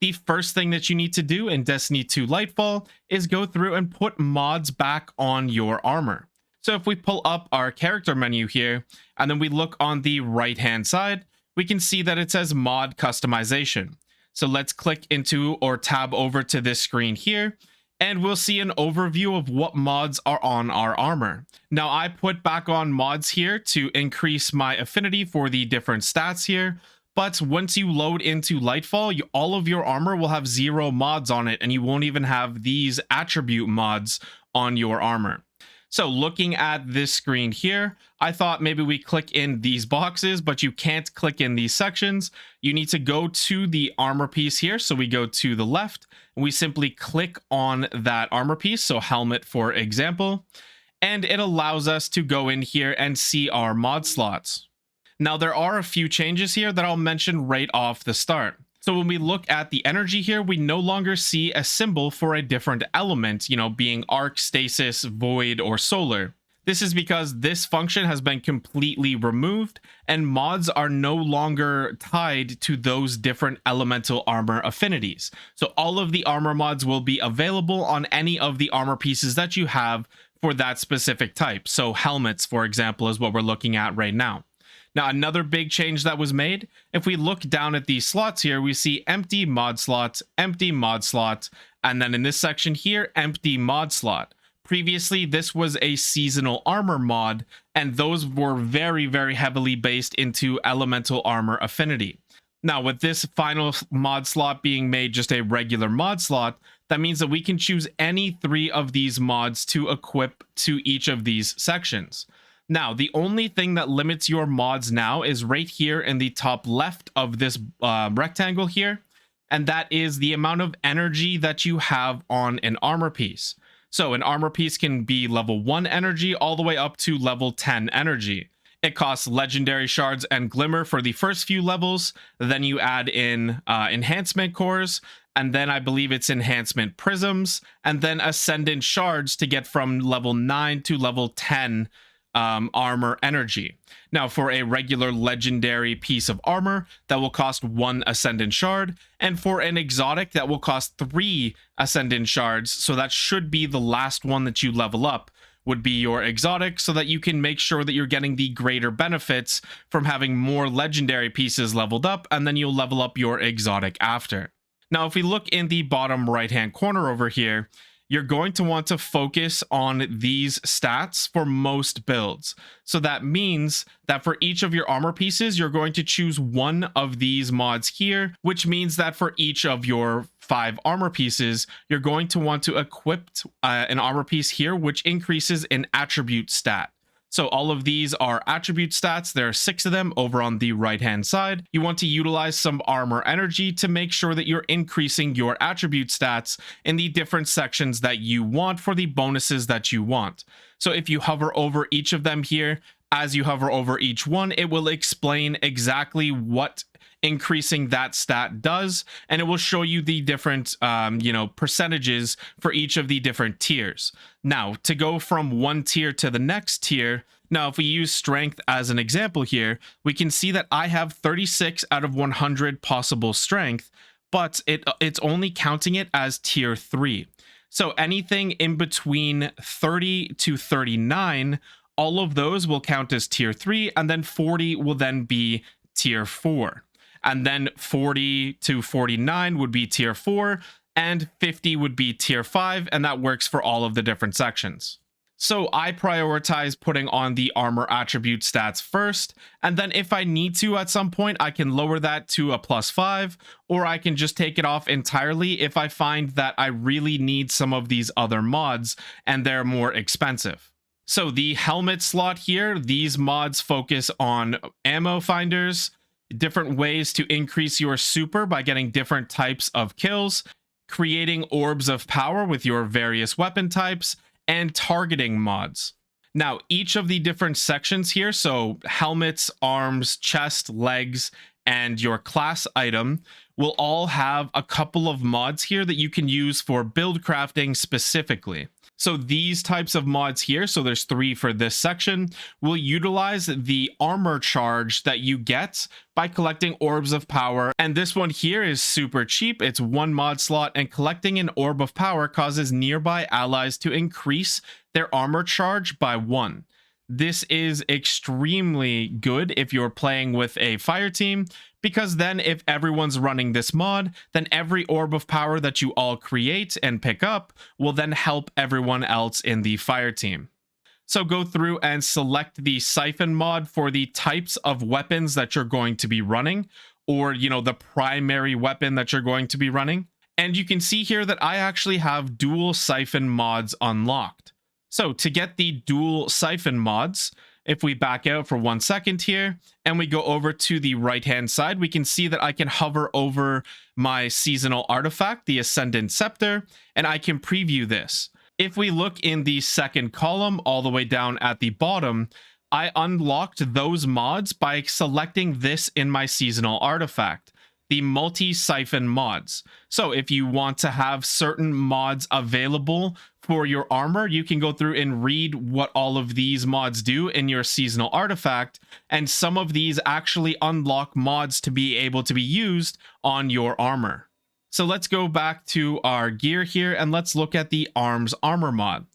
the first thing that you need to do in Destiny 2 Lightfall is go through and put mods back on your armor. So if we pull up our character menu here, and then we look on the right-hand side, we can see that it says mod customization. So let's click into or tab over to this screen here, and we'll see an overview of what mods are on our armor. Now, I put back on mods here to increase my affinity for the different stats here, but once you load into Lightfall, all of your armor will have 0 mods on it, and you won't even have these attribute mods on your armor. So looking at this screen here, I thought maybe we click in these boxes, but you can't click in these sections. You need to go to the armor piece here. So we go to the left and we simply click on that armor piece. So helmet, for example, and it allows us to go in here and see our mod slots. Now, there are a few changes here that I'll mention right off the start. So when we look at the energy here, we no longer see a symbol for a different element, being arc, stasis, void, or solar. This is because this function has been completely removed and mods are no longer tied to those different elemental armor affinities. So all of the armor mods will be available on any of the armor pieces that you have for that specific type. So helmets, for example, is what we're looking at right now. Now, another big change that was made, if we look down at these slots here, we see empty mod slot, and then in this section here, empty mod slot. Previously, this was a seasonal armor mod, and those were very, very heavily based into elemental armor affinity. Now, with this final mod slot being made just a regular mod slot, that means that we can choose any 3 of these mods to equip to each of these sections. Now, the only thing that limits your mods now is right here in the top left of this rectangle here, and that is the amount of energy that you have on an armor piece. So an armor piece can be level 1 energy all the way up to level 10 energy. It costs legendary shards and glimmer for the first few levels, then you add in enhancement cores, and then I believe it's enhancement prisms, and then ascendant shards to get from level 9 to level 10 armor energy. Now, for a regular legendary piece of armor, that will cost 1 ascendant shard, and for an exotic, that will cost 3 ascendant shards. So that should be the last one that you level up, would be your exotic, so that you can make sure that you're getting the greater benefits from having more legendary pieces leveled up, and then you'll level up your exotic after. Now, if we look in the bottom right hand corner over here, you're going to want to focus on these stats for most builds. So that means that for each of your armor pieces, you're going to choose one of these mods here, which means that for each of your 5 armor pieces, you're going to want to equip an armor piece here, which increases an attribute stat. So all of these are attribute stats. There are 6 of them over on the right-hand side. You want to utilize some armor energy to make sure that you're increasing your attribute stats in the different sections that you want for the bonuses that you want. So if you hover over each of them here, as you hover over each one, it will explain exactly what increasing that stat does, and it will show you the different percentages for each of the different tiers. Now, to go from one tier to the next tier, now if we use strength as an example here, we can see that I have 36 out of 100 possible strength, but it's only counting it as tier 3. So anything in between 30 to 39, all of those will count as tier 3, and then 40 will then be tier 4. And then 40 to 49 would be tier 4, and 50 would be tier 5, and that works for all of the different sections. So I prioritize putting on the armor attribute stats first, and then if I need to at some point, I can lower that to a +5, or I can just take it off entirely if I find that I really need some of these other mods and they're more expensive. So the helmet slot here, these mods focus on ammo finders, different ways to increase your super by getting different types of kills, creating orbs of power with your various weapon types, and targeting mods. Now, each of the different sections here, so helmets, arms, chest, legs, and your class item, will all have a couple of mods here that you can use for build crafting specifically. So these types of mods here, so there's 3 for this section, will utilize the armor charge that you get by collecting orbs of power. And this one here is super cheap. It's 1 mod slot, and collecting an orb of power causes nearby allies to increase their armor charge by 1. This is extremely good if you're playing with a fire team, because then if everyone's running this mod, then every orb of power that you all create and pick up will then help everyone else in the fire team. So go through and select the siphon mod for the types of weapons that you're going to be running, or, the primary weapon that you're going to be running. And you can see here that I actually have dual siphon mods unlocked. So to get the dual siphon mods, if we back out for 1 second here and we go over to the right hand side, we can see that I can hover over my seasonal artifact, the Ascendant Scepter, and I can preview this. If we look in the second column all the way down at the bottom, I unlocked those mods by selecting this in my seasonal artifact, the multi-siphon mods. So if you want to have certain mods available for your armor, you can go through and read what all of these mods do in your seasonal artifact, and some of these actually unlock mods to be able to be used on your armor. So let's go back to our gear here and let's look at the arms armor mod.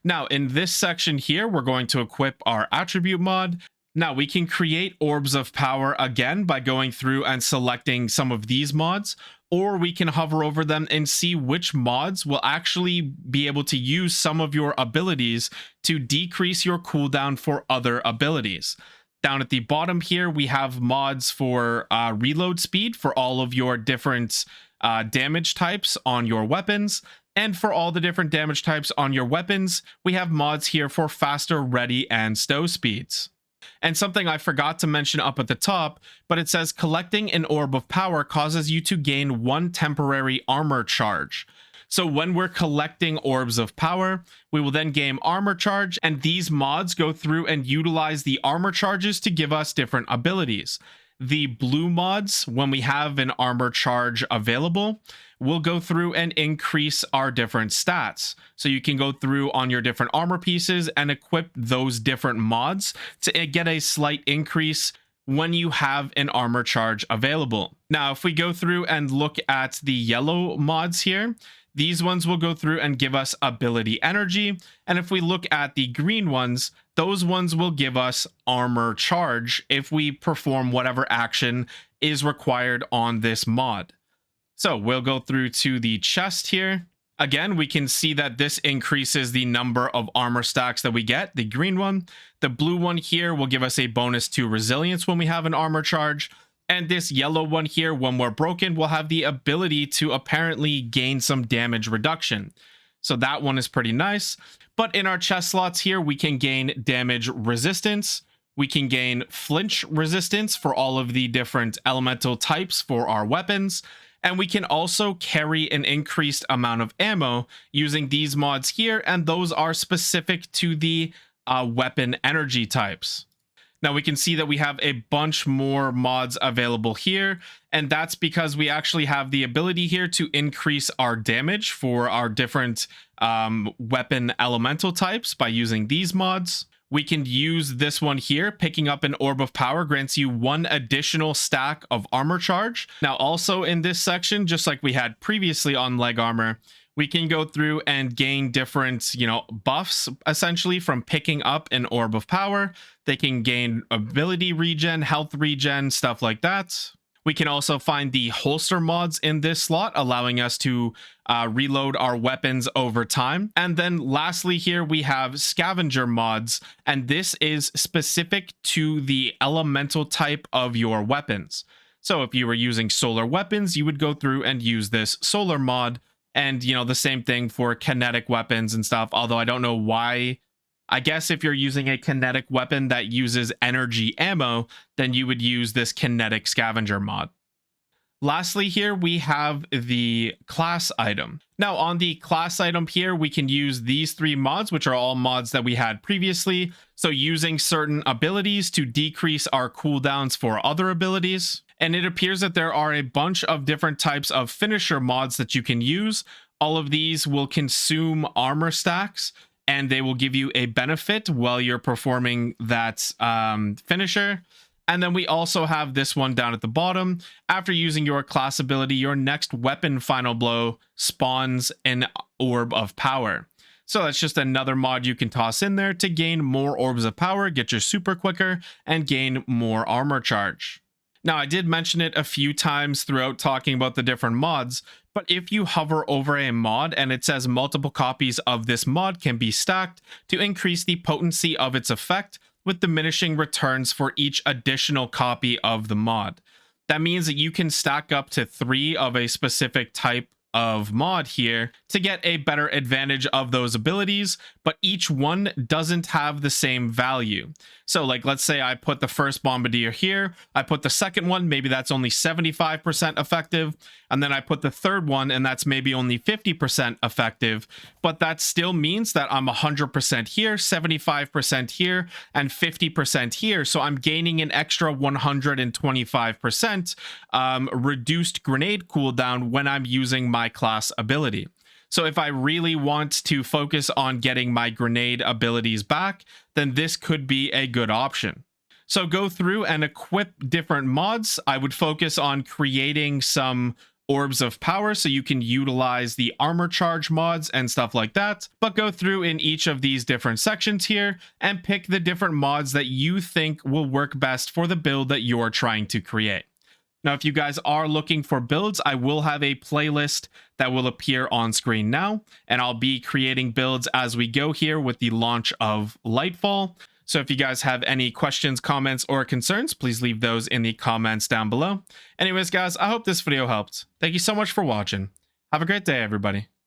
Now in this section here, we're going to equip our attribute mod. Now we can create orbs of power again by going through and selecting some of these mods, or we can hover over them and see which mods will actually be able to use some of your abilities to decrease your cooldown for other abilities. Down at the bottom here, we have mods for reload speed for all of your different damage types on your weapons. And for all the different damage types on your weapons, we have mods here for faster ready and stow speeds. And something I forgot to mention up at the top, but it says collecting an orb of power causes you to gain 1 temporary armor charge. So when we're collecting orbs of power, we will then gain armor charge, and these mods go through and utilize the armor charges to give us different abilities. The blue mods, when we have an armor charge available, will go through and increase our different stats. So you can go through on your different armor pieces and equip those different mods to get a slight increase when you have an armor charge available. Now, if we go through and look at the yellow mods here, these ones will go through and give us ability energy. And if we look at the green ones, those ones will give us armor charge if we perform whatever action is required on this mod. So we'll go through to the chest here. Again, we can see that this increases the number of armor stacks that we get, the green one. The blue one here will give us a bonus to resilience when we have an armor charge. And this yellow one here, when we're broken, will have the ability to apparently gain some damage reduction. So that one is pretty nice. But in our chest slots here, we can gain damage resistance. We can gain flinch resistance for all of the different elemental types for our weapons. And we can also carry an increased amount of ammo using these mods here. And those are specific to the weapon energy types. Now we can see that we have a bunch more mods available here, and that's because we actually have the ability here to increase our damage for our different weapon elemental types by using these mods. We can use this one here. Picking up an orb of power grants you 1 additional stack of armor charge. Now also in this section, just like we had previously on leg armor, we can go through and gain different, buffs essentially from picking up an orb of power. They can gain ability regen, health regen, stuff like that. We can also find the holster mods in this slot, allowing us to reload our weapons over time. And then lastly here, we have scavenger mods, and this is specific to the elemental type of your weapons. So if you were using solar weapons, you would go through and use this solar mod. And, the same thing for kinetic weapons and stuff, although I don't know why. I guess if you're using a kinetic weapon that uses energy ammo, then you would use this kinetic scavenger mod. Lastly here, we have the class item. Now on the class item here, we can use these 3 mods, which are all mods that we had previously. So using certain abilities to decrease our cooldowns for other abilities. And it appears that there are a bunch of different types of finisher mods that you can use All of these will consume armor stacks, and they will give you a benefit while you're performing that finisher. And then we also have this one down at the bottom. After using your class ability, your next weapon final blow spawns an orb of power. So that's just another mod you can toss in there to gain more orbs of power, get your super quicker, and gain more armor charge. Now, I did mention it a few times throughout talking about the different mods, but if you hover over a mod and it says multiple copies of this mod can be stacked to increase the potency of its effect with diminishing returns for each additional copy of the mod. That means that you can stack up to 3 of a specific type of mod here to get a better advantage of those abilities, but each one doesn't have the same value. So like, let's say I put the first bombardier here, I put the second one, maybe that's only 75% effective, and then I put the third one and that's maybe only 50% effective, but that still means that I'm 100% here, 75% here, and 50% here. So I'm gaining an extra 125% reduced grenade cooldown when I'm using my class ability. So if I really want to focus on getting my grenade abilities back, then this could be a good option. So go through and equip different mods. I would focus on creating some orbs of power so you can utilize the armor charge mods and stuff like that, but go through in each of these different sections here and pick the different mods that you think will work best for the build that you're trying to create. Now, if you guys are looking for builds, I will have a playlist that will appear on screen now, and I'll be creating builds as we go here with the launch of Lightfall. So if you guys have any questions, comments, or concerns, please leave those in the comments down below. Anyways, guys, I hope this video helped. Thank you so much for watching. Have a great day, everybody.